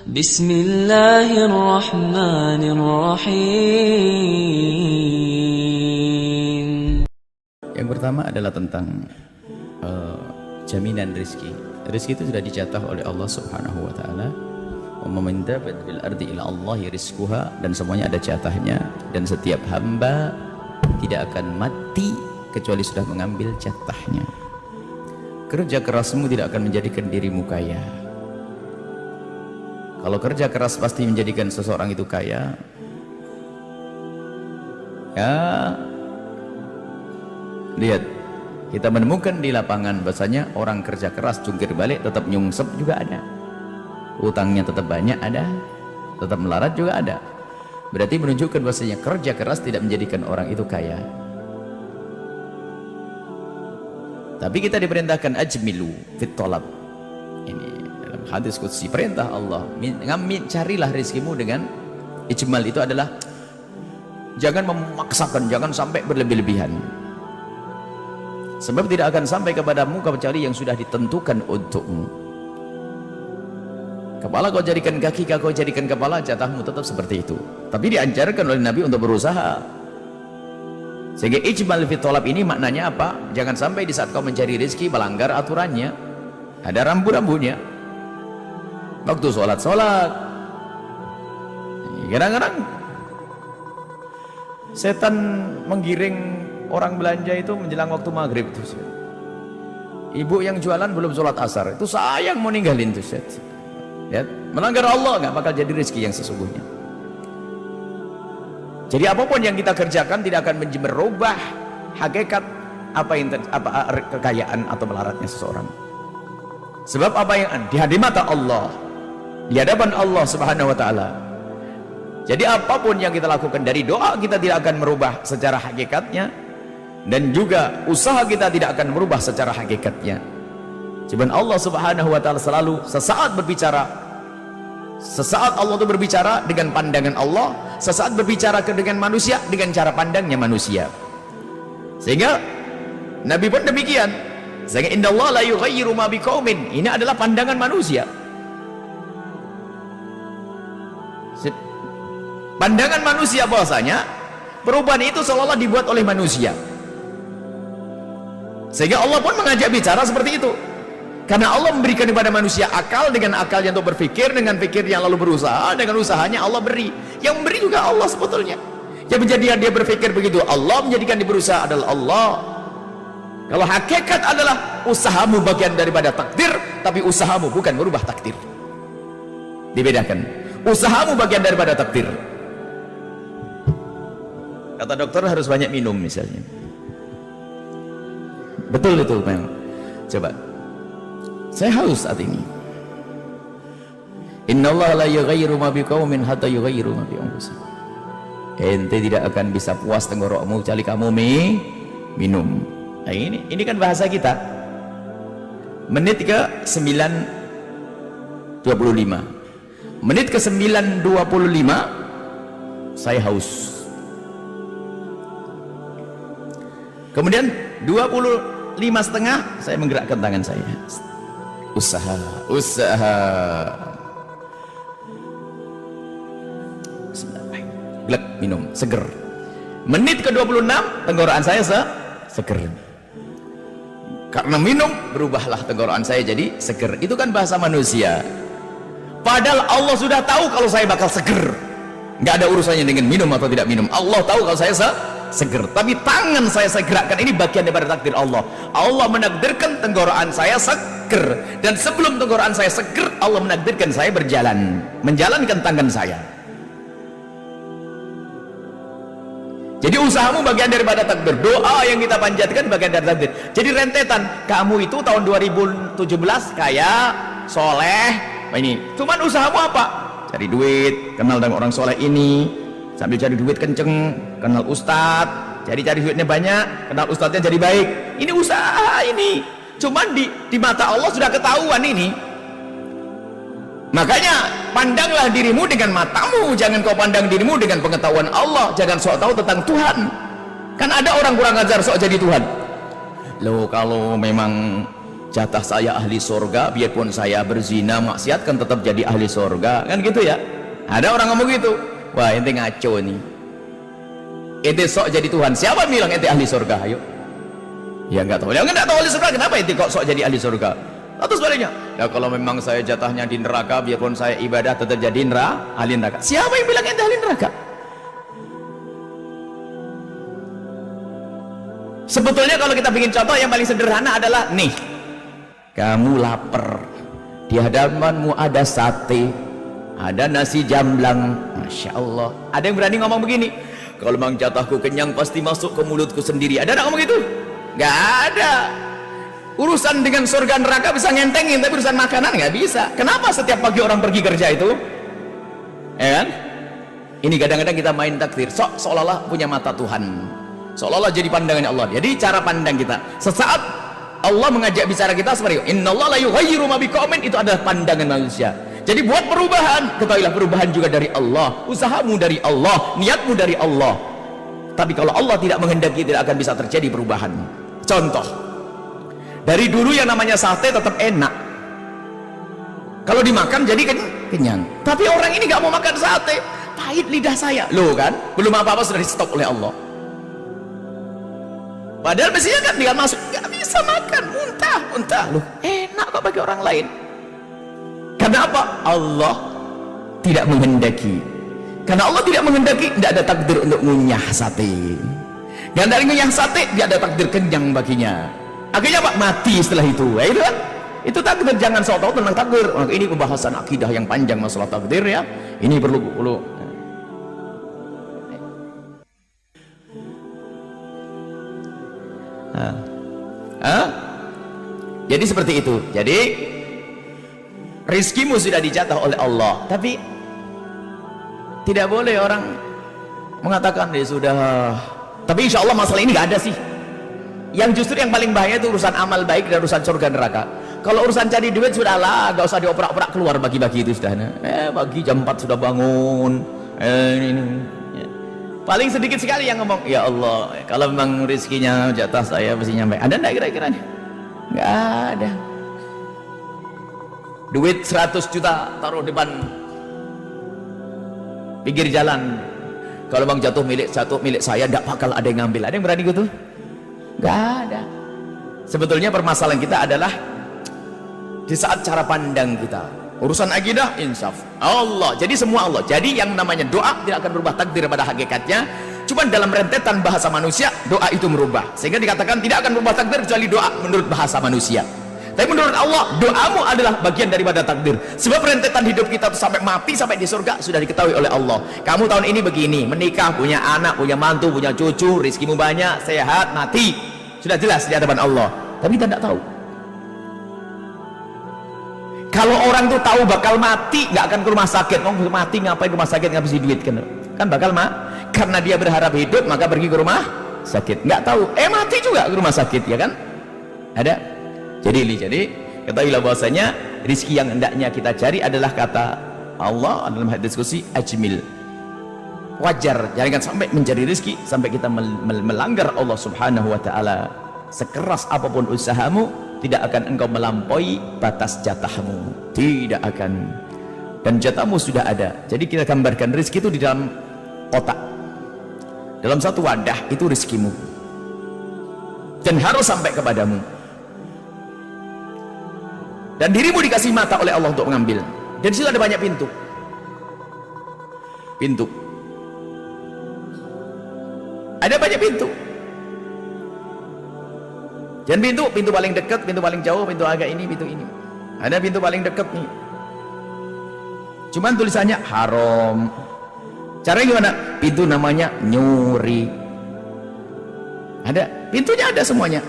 Bismillahirrahmanirrahim. Yang pertama adalah tentang jaminan rezeki. Rezeki itu sudah dicatat oleh Allah Subhanahu wa taala. Wa man dabat bil ardi ila Allahi rizquha, dan semuanya ada jatahnya, dan setiap hamba tidak akan mati kecuali sudah mengambil jatahnya. Kerja kerasmu tidak akan menjadikan dirimu kaya. Kalau kerja keras pasti menjadikan seseorang itu kaya, ya lihat, kita menemukan di lapangan bahasanya orang kerja keras jungkir balik tetap nyungsep juga ada, utangnya tetap banyak ada, tetap melarat juga ada. Berarti menunjukkan bahasanya kerja keras tidak menjadikan orang itu kaya. Tapi kita diperintahkan ajmilu fit thalab. Ini dalam hadis qudsi, perintah Allah, carilah rezekimu dengan ijmal. Itu adalah jangan memaksakan, jangan sampai berlebih-lebihan, sebab tidak akan sampai kepadamu kecuali yang sudah ditentukan untukmu. Kepala kau jadikan kaki, kau jadikan kepala, jatahmu tetap seperti itu. Tapi diajarkan oleh Nabi untuk berusaha. Sehingga ijmal fi thalab ini maknanya apa? Jangan sampai di saat kau mencari rezeki melanggar aturannya. Ada rambu-rambunya. Waktu sholat, kadang-kadang setan menggiring orang belanja itu menjelang waktu maghrib itu. Ibu yang jualan belum sholat asar itu sayang mau ninggalin tuh set. Ya, melanggar Allah nggak bakal jadi rezeki yang sesungguhnya. Jadi apapun yang kita kerjakan tidak akan merubah hakikat kekayaan atau melaratnya seseorang. Sebab apa yang di hadapan Allah, di hadapan Allah Subhanahu wa taala. Jadi apapun yang kita lakukan, dari doa kita tidak akan merubah secara hakikatnya, dan juga usaha kita tidak akan merubah secara hakikatnya. Cuman Allah Subhanahu wa taala selalu sesaat berbicara. Sesaat Allah itu berbicara dengan pandangan Allah, sesaat berbicara dengan manusia dengan cara pandangnya manusia. Sehingga Nabi pun demikian. Sehingga innallaha la yughayyiru ma biqaumin. Ini adalah pandangan manusia. Pandangan manusia bahwasanya perubahan itu seolah-olah dibuat oleh manusia. Sehingga Allah pun mengajak bicara seperti itu. Karena Allah memberikan kepada manusia akal, dengan akalnya untuk berpikir, dengan pikirnya lalu berusaha, dengan usahanya Allah beri. Yang memberi juga Allah sebetulnya. Yang menjadikan dia berpikir begitu Allah, menjadikan dia berusaha adalah Allah. Kalau hakikat adalah usahamu bagian daripada takdir, tapi usahamu bukan merubah takdir. Dibedakan. Usahamu bagian daripada takdir. Kata dokter harus banyak minum misalnya. Betul itu memang. Coba, saya haus saat ini. Innallaha la yughayyiru ma biqaumin hatta yughayyiru ma bi anfusihim. Ente tidak akan bisa puas tenggorokmu kecuali kamu minum. Nah, ini kan bahasa kita. Menit ke 9.25. Menit ke 9.25 saya haus. Kemudian 25.30 saya menggerakkan tangan saya. Usaha. Glek, minum, seger. Menit ke 26 tenggorokan saya seger. Karena minum berubahlah tenggorokan saya jadi seger. Itu kan bahasa manusia. Padahal Allah sudah tahu kalau saya bakal seger. Nggak ada urusannya dengan minum atau tidak minum. Allah tahu kalau saya seger. Tapi tangan saya gerakkan, ini bagian daripada takdir Allah. Allah menakdirkan tenggorokan saya seger. Dan sebelum tenggorokan saya seger, Allah menakdirkan saya berjalan, menjalankan tangan saya. Jadi usahamu bagian daripada takdir. Doa yang kita panjatkan bagian dari takdir. Jadi rentetan, kamu itu tahun 2017 kaya, soleh, ini. Cuman usahamu apa? Cari duit, kenal dengan orang soleh ini, sambil cari duit kenceng, kenal ustadz, cari duitnya banyak, kenal ustadznya jadi baik. Ini usaha ini. Cuman di mata Allah sudah ketahuan ini. Makanya pandanglah dirimu dengan matamu, jangan kau pandang dirimu dengan pengetahuan Allah. Jangan sok tahu tentang Tuhan. Kan ada orang kurang ajar sok jadi Tuhan. Loh, kalau memang jatah saya ahli surga, biarpun saya berzina maksiat kan tetap jadi ahli surga, kan gitu ya. Ada orang ngomong gitu. Wah, ente ngaco nih, ente sok jadi Tuhan. Siapa bilang ente ahli surga? Ayo. Ya nggak tahu, ya nggak tahu ahli surga, kenapa ente kok sok jadi ahli surga? Atau sebaliknya, ya kalau memang saya jatahnya di neraka, biarpun saya ibadah tetap jadi ahli neraka. Siapa yang bilang ente ahli neraka? Sebetulnya kalau kita bikin contoh yang paling sederhana adalah nih, kamu lapar, di hadapanmu ada sate, ada nasi jamblang, Masya Allah. Ada yang berani ngomong begini, kalau memang jatahku kenyang pasti masuk ke mulutku sendiri. Ada yang ngomong gitu? Gak ada. Urusan dengan surga neraka bisa ngentengin, tapi urusan makanan nggak bisa. Kenapa setiap pagi orang pergi kerja itu? Ya kan? Ini kadang-kadang kita main takdir, seolah-olah punya mata Tuhan, seolah-olah jadi pandangan Allah. Jadi cara pandang kita, sesaat Allah mengajak bicara kita seperti itu, innallaha la yughayyiru ma biqaumin, itu adalah pandangan manusia. Jadi buat perubahan, ketahuilah perubahan juga dari Allah, usahamu dari Allah, niatmu dari Allah. Tapi kalau Allah tidak menghendaki, tidak akan bisa terjadi perubahan. Contoh, dari dulu yang namanya sate tetap enak, kalau dimakan jadi kenyang. Tapi orang ini gak mau makan sate, pahit lidah saya loh, kan belum apa-apa sudah di stop oleh Allah. Padahal mestinya kan dia masuk gak bisa makan, muntah loh, enak kok bagi orang lain. Kenapa? Allah tidak menghendaki. Karena Allah tidak menghendaki, tidak ada takdir untuk ngunyah sate. Dan dari ngunyah sate dia ada takdir kenyang baginya. Akhirnya Pak mati setelah itu. Ya, itu kan? Itu takdir. Jangan sok tahu tentang takdir. Ini pembahasan akidah yang panjang masalah takdir ya. Ini perlu. Jadi seperti itu. Jadi rizkimu sudah dijatah oleh Allah, tapi tidak boleh orang mengatakan ya sudah. Tapi insya Allah masalah ini gak ada sih. Yang justru yang paling bahaya itu urusan amal baik dan urusan surga neraka. Kalau urusan cari duit sudahlah, gak usah dioperak-operak keluar bagi-bagi itu sudah. Bagi jam 4 sudah bangun. Ini. Paling sedikit sekali yang ngomong, ya Allah, kalau memang rezekinya jatah saya mesti nyampe. Ada enggak kira-kira? Nggak ada. Duit 100 juta taruh depan pinggir jalan, kalau memang jatuh milik saya, enggak bakal ada yang ngambil. Ada yang berani gitu? Nggak ada. Sebetulnya permasalahan kita adalah di saat cara pandang kita. Urusan akidah insaf Allah, jadi semua Allah. Jadi yang namanya doa tidak akan berubah takdir pada hakikatnya, cuma dalam rentetan bahasa manusia doa itu merubah, sehingga dikatakan tidak akan berubah takdir kecuali doa menurut bahasa manusia. Tapi menurut Allah doamu adalah bagian daripada takdir, sebab rentetan hidup kita sampai mati, sampai di surga sudah diketahui oleh Allah. Kamu tahun ini begini, menikah, punya anak, punya mantu, punya cucu, rizkimu banyak, sehat, mati, sudah jelas di hadapan Allah. Tapi kita tidak tahu. Kalau orang tuh tahu bakal mati, nggak akan ke rumah sakit. Mau mati ngapain rumah sakit, ngabisin duit kan bakal karena dia berharap hidup maka pergi ke rumah sakit. Nggak tahu mati juga ke rumah sakit, ya kan? Ada. Jadi ketahuilah bahwasanya rizki yang hendaknya kita cari adalah kata Allah dalam hadis qudsi, ajmil, wajar. Jangan sampai mencari rizki sampai kita melanggar Allah subhanahu wa ta'ala. Sekeras apapun usahamu, tidak akan engkau melampaui batas jatahmu, tidak akan. Dan jatahmu sudah ada. Jadi kita gambarkan rizki itu di dalam kotak, dalam satu wadah, itu rizkimu dan harus sampai kepadamu, dan dirimu dikasih mata oleh Allah untuk mengambil. Dan di situ ada banyak pintu. Ada banyak pintu. Dan pintu paling dekat, pintu paling jauh, pintu agak ini, pintu ini. Ada pintu paling dekat nih, cuman tulisannya haram. Caranya gimana? Pintu namanya nyuri. Ada pintunya, ada semuanya.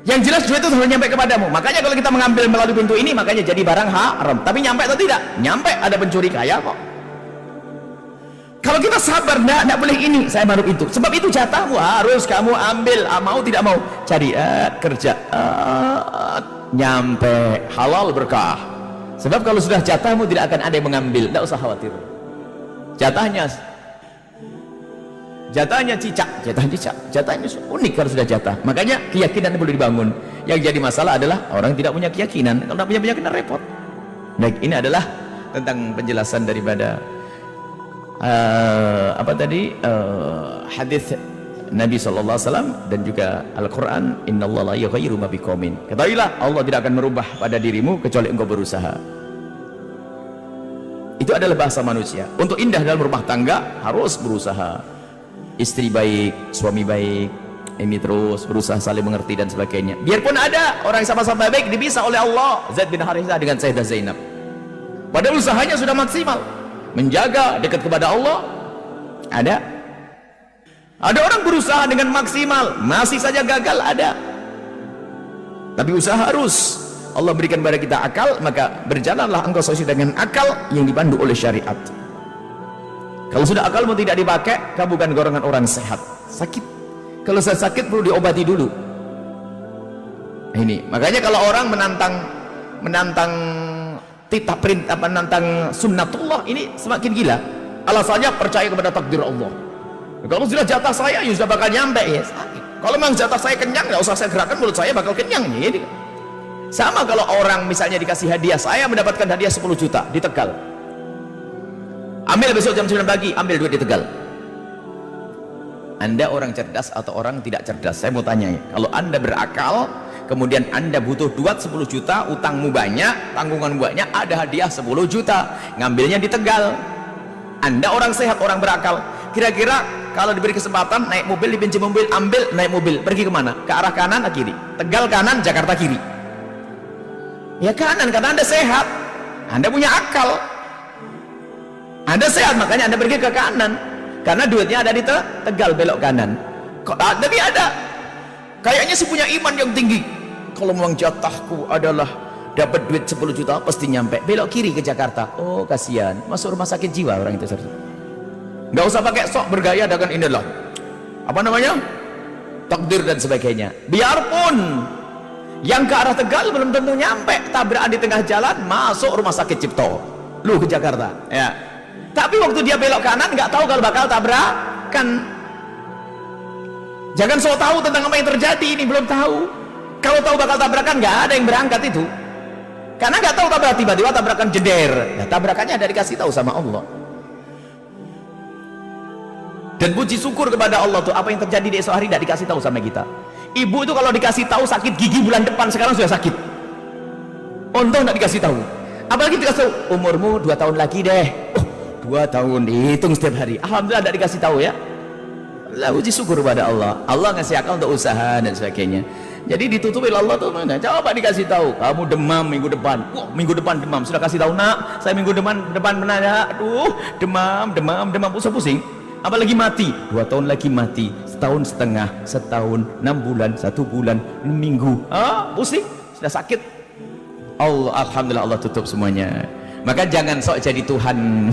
Yang jelas duit itu harus nyampe kepadamu. Makanya kalau kita mengambil melalui pintu ini, makanya jadi barang haram. Tapi nyampe atau tidak? Nyampe. Ada pencuri kaya kok. Kalau kita sabar, enggak boleh ini, saya baru itu. Sebab itu jatahmu, harus kamu ambil, mau tidak mau. Cari, kerja, nyampe, halal berkah. Sebab kalau sudah jatahmu tidak akan ada yang mengambil, tidak usah khawatir. Jatahnya Jatahnya cicak, jatahnya unik kalau sudah jatah. Makanya keyakinan perlu dibangun. Yang jadi masalah adalah orang tidak punya keyakinan. Kalau tidak punya keyakinan repot. Baik, ini adalah tentang penjelasan daripada hadis Nabi SAW dan juga Al-Quran. Innallaha la yughayyiru ma biqaumin. Ketahuilah Allah tidak akan merubah pada dirimu kecuali engkau berusaha. Itu adalah bahasa manusia. Untuk indah dalam rumah tangga harus berusaha. Istri baik, suami baik, ini terus berusaha saling mengerti dan sebagainya. Biarpun ada orang yang sama-sama baik dipisah oleh Allah. Zaid bin Harithah dengan Sayyidah Zainab, padahal usahanya sudah maksimal menjaga dekat kepada Allah. Ada orang berusaha dengan maksimal masih saja gagal, ada. Tapi usaha harus. Allah berikan kepada kita akal, maka berjalanlah engkau sesuai dengan akal yang dipandu oleh syariat. Kalau sudah akalmu tidak dipakai, kamu bukan golongan orang sehat, sakit. Kalau saya sakit perlu diobati dulu. Ini makanya kalau orang menantang titah perintah, menantang sunnatullah, ini semakin gila. Alasannya percaya kepada takdir Allah. Kalau sudah jatah saya, ya sudah bakal nyampe ya sakit. Kalau memang jatah saya kenyang, nggak usah saya gerakan, mulut saya bakal kenyang. Jadi sama kalau orang misalnya dikasih hadiah, saya mendapatkan hadiah 10 juta di Tegal. Ambil besok jam 9 pagi, ambil duit di Tegal. Anda orang cerdas atau orang tidak cerdas? Saya mau tanya ya. Kalau Anda berakal, kemudian Anda butuh duit 10 juta, utangmu banyak, tanggungan banyak, ada hadiah 10 juta, ngambilnya di Tegal. Anda orang sehat, orang berakal. Kira-kira kalau diberi kesempatan naik mobil, dipinjam mobil, ambil, naik mobil, pergi kemana? Ke arah kanan atau kiri? Tegal kanan, Jakarta kiri. Ya kanan, karena Anda sehat, Anda punya akal. Anda sehat, makanya Anda pergi ke kanan karena duitnya ada di Tegal, belok kanan. Tapi ada kayaknya sih punya iman yang tinggi. Kalau memang jatahku adalah dapat duit 10 juta pasti nyampe, belok kiri ke Jakarta. Oh kasihan, masuk rumah sakit jiwa orang itu. Nggak usah pakai sok bergaya dengan inilah apa namanya takdir dan sebagainya. Biarpun yang ke arah Tegal belum tentu nyampe, tabrakan di tengah jalan, masuk rumah sakit Cipto, lu ke Jakarta ya. Tapi waktu dia belok kanan nggak tahu kalau bakal tabrakan. Jangan so tahu tentang apa yang terjadi, ini belum tahu. Kalau tahu bakal tabrakan nggak ada yang berangkat itu, karena nggak tahu tabrakan, tiba-tiba tabrakan jeder. Ya, tabrakannya ada dikasih tahu sama Allah. Dan puji syukur kepada Allah tuh, apa yang terjadi di esok hari tidak dikasih tahu sama kita. Ibu itu kalau dikasih tahu sakit gigi bulan depan, sekarang sudah sakit. Untung tidak dikasih tahu. Apalagi dikasih tahu umurmu 2 tahun lagi deh. 2 tahun dihitung setiap hari. Alhamdulillah tidak dikasih tahu ya. Allah, puji syukur kepada Allah. Allah ngasih akal untuk usaha dan sebagainya. Jadi ditutupi Allah tuh mana? Coba dikasih tahu, kamu demam minggu depan. Wah, minggu depan demam. Sudah kasih tahu nak, saya minggu depan benar ya. Aduh, demam, pusing-pusing. Apalagi mati, 2 tahun lagi mati, 1,5 tahun, 1 tahun, 6 bulan, 1 bulan, 6 minggu. Pusing, sudah sakit. Alhamdulillah Allah tutup semuanya. Maka jangan sok jadi Tuhan.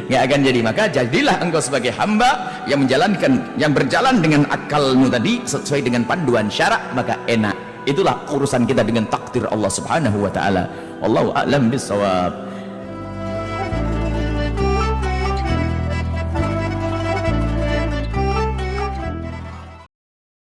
Nggak akan jadi. Maka jadilah engkau sebagai hamba yang menjalankan, yang berjalan dengan akalmu tadi sesuai dengan panduan syarak, maka enak. Itulah urusan kita dengan takdir Allah Subhanahu wa taala. Wallahu a'lam bissawab.